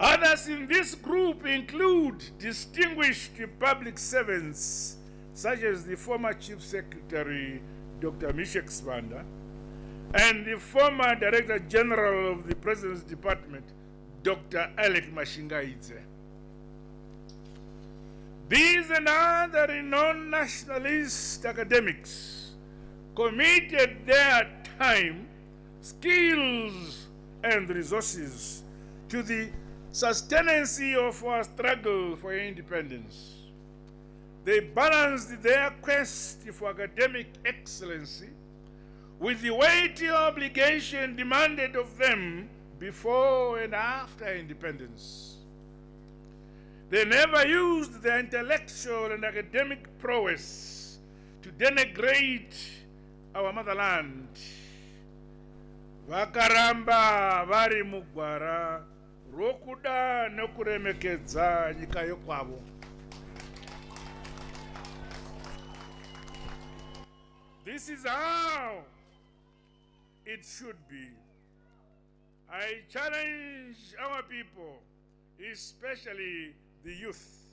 Others in this group include distinguished public servants such as the former Chief Secretary, Dr. Mishek Sibanda, and the former Director General of the President's Department, Dr. Alec Mashingaidze. These and other renowned nationalist academics committed their time, skills, and resources to the sustenance of our struggle for independence. They balanced their quest for academic excellency with the weighty obligation demanded of them before and after independence. They never used their intellectual and academic prowess to denigrate our motherland. Vakaramba vari mugwara rokuda nokuremekedza nyika yokwavo. This is how it should be. I challenge our people, especially the youth,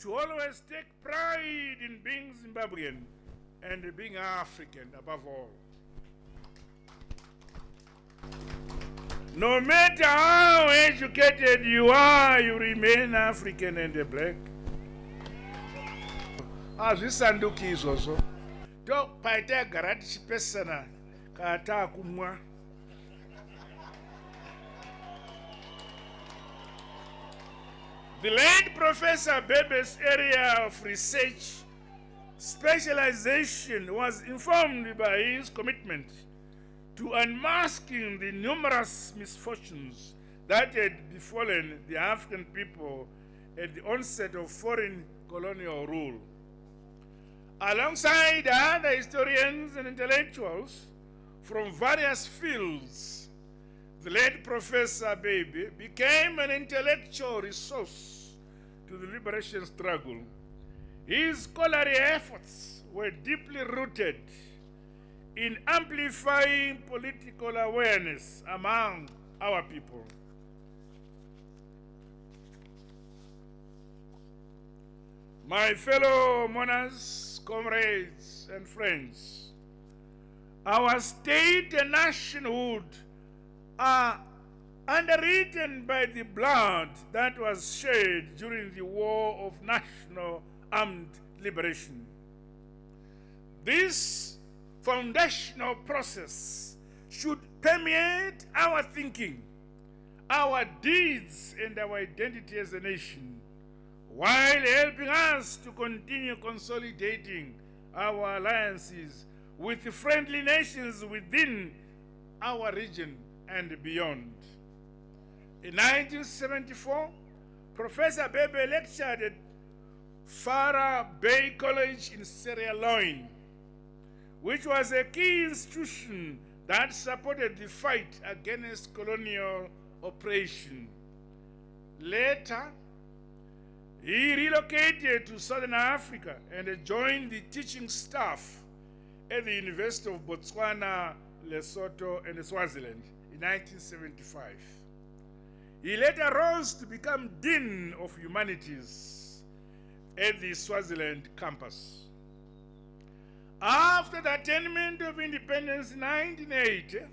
to always take pride in being Zimbabwean and being African above all. No matter how educated you are, you remain African and black. Azvisanduki izvozvo. Paita gara tichipesana kana kumwa. The late Professor Bebe's area of research specialization was informed by his commitment to unmasking the numerous misfortunes that had befallen the African people at the onset of foreign colonial rule. Alongside other historians and intellectuals from various fields, the late Professor Bebe became an intellectual resource to the liberation struggle. His scholarly efforts were deeply rooted in amplifying political awareness among our people. My fellow mourners, comrades, and friends, our state and nationhood are underwritten by the blood that was shed during the War of National Armed Liberation. This foundational process should permeate our thinking, our deeds, and our identity as a nation, while helping us to continue consolidating our alliances with friendly nations within our region and beyond. In 1974, Professor Bebe lectured at Farah Bay College in Sierra Leone, which was a key institution that supported the fight against colonial oppression. Later, he relocated to Southern Africa and joined the teaching staff at the University of Botswana, Lesotho, and Swaziland in 1975. He later rose to become Dean of Humanities at the Swaziland campus. After the attainment of independence in 1980,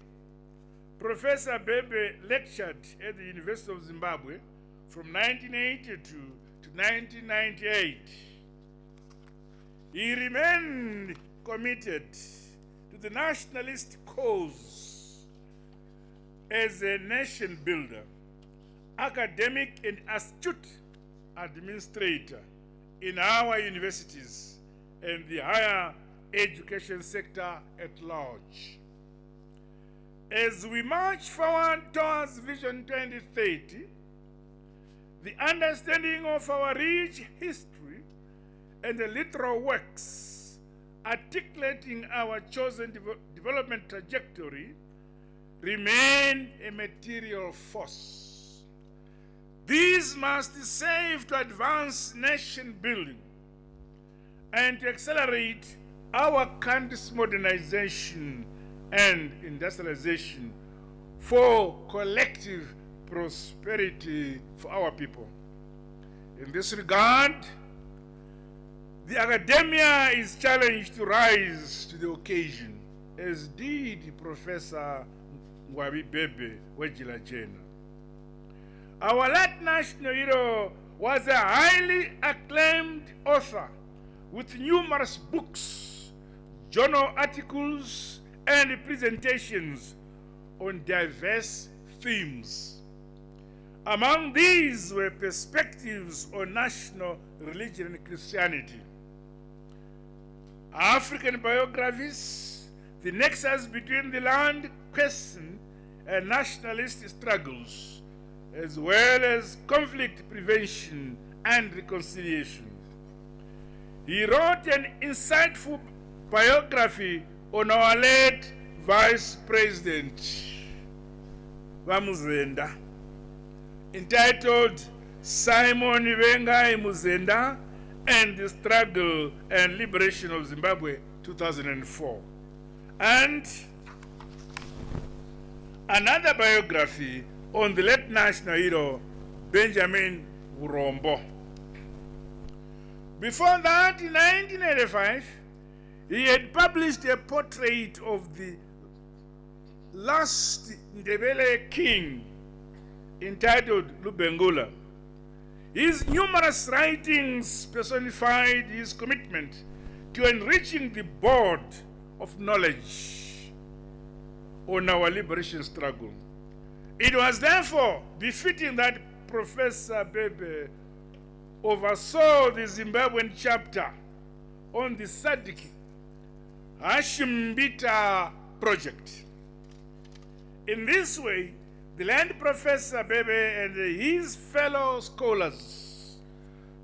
Professor Bebe lectured at the University of Zimbabwe from 1982 to 1998. He remained committed to the nationalist cause as a nation builder, academic and astute administrator in our universities and the higher education sector at large. As we march forward towards Vision 2030, the understanding of our rich history and the literal works articulating our chosen development trajectory remain a material force. These must serve to advance nation building and to accelerate our country's modernization and industrialization for collective prosperity for our people. In this regard, the academia is challenged to rise to the occasion, as did Professor Ngwabi Bebe Wejilajena. Our late national hero was a highly acclaimed author with numerous books, journal articles, and presentations on diverse themes. Among these were perspectives on national religion and Christianity, African biographies, the nexus between the land question and nationalist struggles, as well as conflict prevention and reconciliation. He wrote an insightful biography on our late Vice President Muzenda, entitled Simon Ibenga Muzenda and the Struggle and Liberation of Zimbabwe, 2004. And another biography on the late national hero, Benjamin Urombo. Before that, in 1985, he had published a portrait of the last Ndebele king entitled Lubengula. His numerous writings personified his commitment to enriching the board of knowledge on our liberation struggle. It was therefore befitting that Professor Bebe oversaw the Zimbabwean chapter on the SADC Hashimbita project. In this way, the land Professor Bebe and his fellow scholars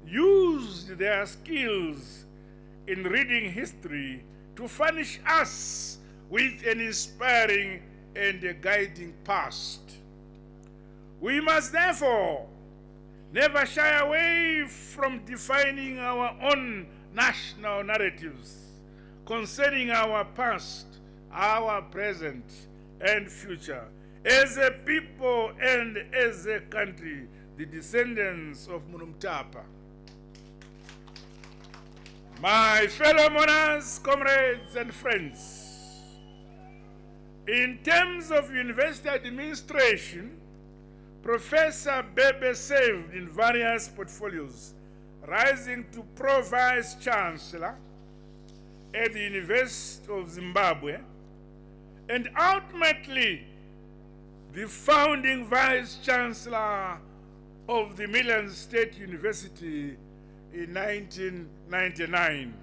used their skills in reading history to furnish us with an inspiring and a guiding past. We must therefore never shy away from defining our own national narratives concerning our past, our present, and future, as a people and as a country, the descendants of Munumtapa. My fellow mourners, comrades, and friends, in terms of university administration, Professor Bebe served in various portfolios, rising to Pro-Vice Chancellor at the University of Zimbabwe, and ultimately the founding Vice Chancellor of the Milan State University in 1999.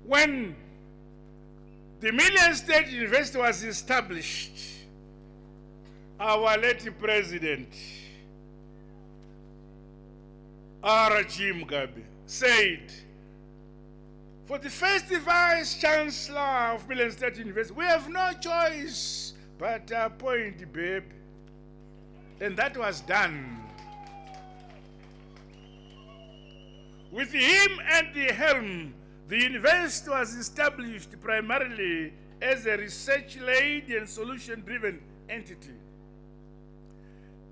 When the Milan State University was established, our late president, R.G. Mugabe, said, for the first Vice Chancellor of Milan State University, we have no choice but to appoint Bebe. And that was done. With him at the helm, the university was established primarily as a research-led and solution-driven entity.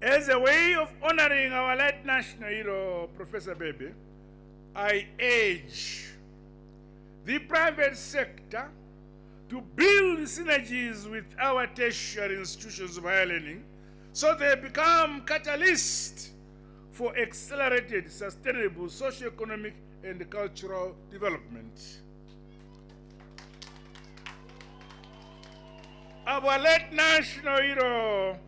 As a way of honoring our late national hero, Professor Bebe, I urge the private sector to build synergies with our tertiary institutions of higher learning so they become catalysts for accelerated, sustainable socio-economic and cultural development. Our late national hero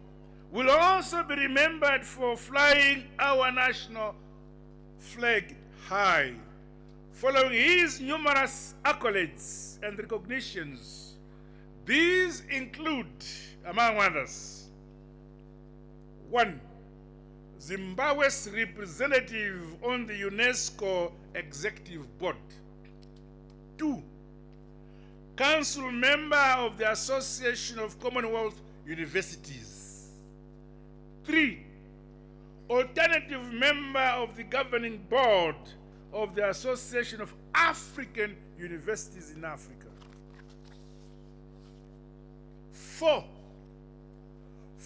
will also be remembered for flying our national flag high, following his numerous accolades and recognitions. These include, among others, 1. Zimbabwe's representative on the UNESCO Executive Board. 2. Council member of the Association of Commonwealth Universities. 3. Alternative member of the governing board of the Association of African Universities in Africa. 4.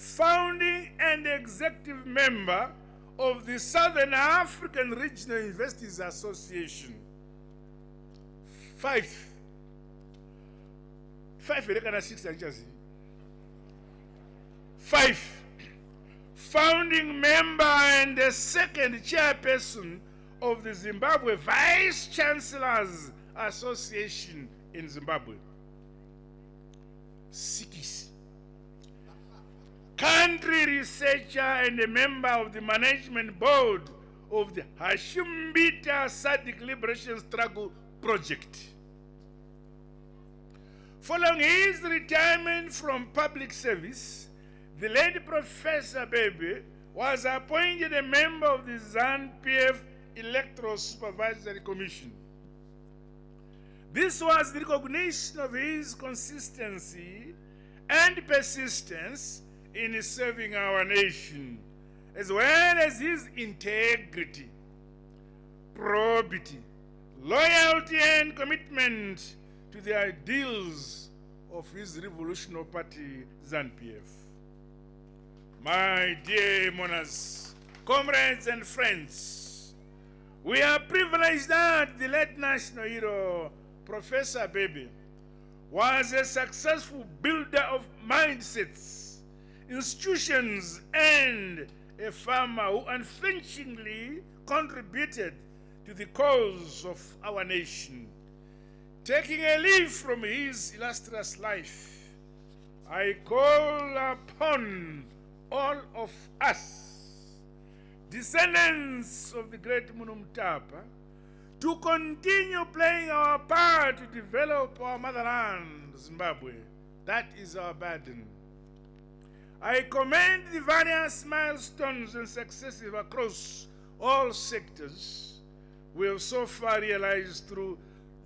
founding and executive member of the Southern African Regional Investors Association. 5. 5. Founding member and the second chairperson of the Zimbabwe Vice Chancellors Association in Zimbabwe. 6. Country researcher and a member of the management board of the Hashimbita Sadiq Liberation Struggle Project. Following his retirement from public service, the late Professor Bebe was appointed a member of the ZANU-PF Electoral Supervisory Commission. This was the recognition of his consistency and persistence in serving our nation, as well as his integrity, probity, loyalty, and commitment to the ideals of his revolutionary party, ZANU-PF. My dear mourners, comrades and friends, we are privileged that the late national hero, Professor Bebe, was a successful builder of mindsets, institutions, and a farmer who unflinchingly contributed to the cause of our nation. Taking a leaf from his illustrious life, I call upon all of us, descendants of the great Munumtapa, to continue playing our part to develop our motherland, Zimbabwe. That is our burden. I commend the various milestones and successes across all sectors we have so far realized through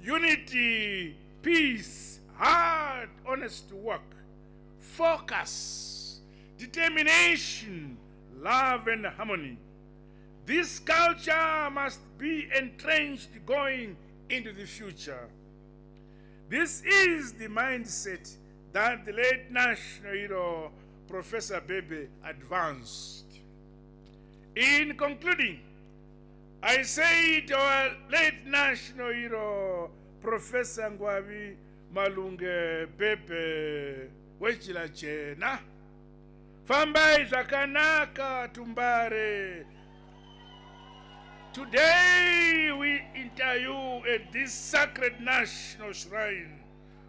unity, peace, hard, honest work, focus, determination, love, and harmony. This culture must be entrenched going into the future. This is the mindset that the late national hero, Professor Bebe, advanced. In concluding, I say to our late national hero, Professor Ngwabi Malunge Bebe Wechila Chena, Fambai Zakanaka Tumbare. Today we enter you at this sacred national shrine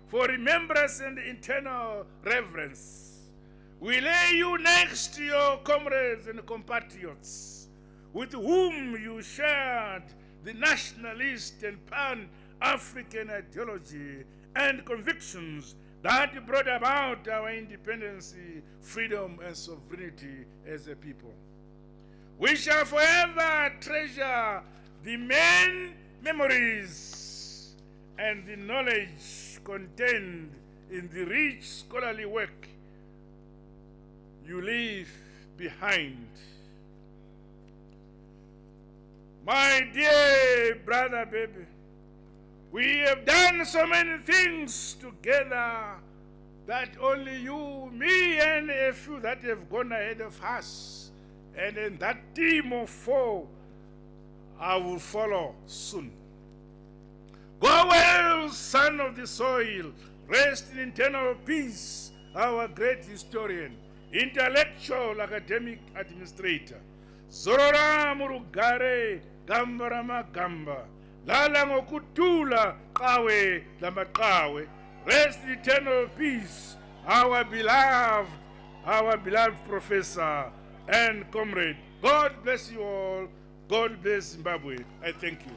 for remembrance and eternal reverence. We lay you next to your comrades and compatriots with whom you shared the nationalist and pan-African ideology and convictions that brought about our independence, freedom, and sovereignty as a people. We shall forever treasure the main memories and the knowledge contained in the rich scholarly work you leave behind. My dear brother Bebe, we have done so many things together that only you, me, and a few that have gone ahead of us, and in that team of 4, I will follow soon. Go well, son of the soil, rest in eternal peace, our great historian, intellectual, academic administrator. Zorora murugare gamba ramagamba, lala ngokutula kawe lamakawe. Rest in eternal peace, our beloved professor and comrade. God bless you all. God bless Zimbabwe. I thank you.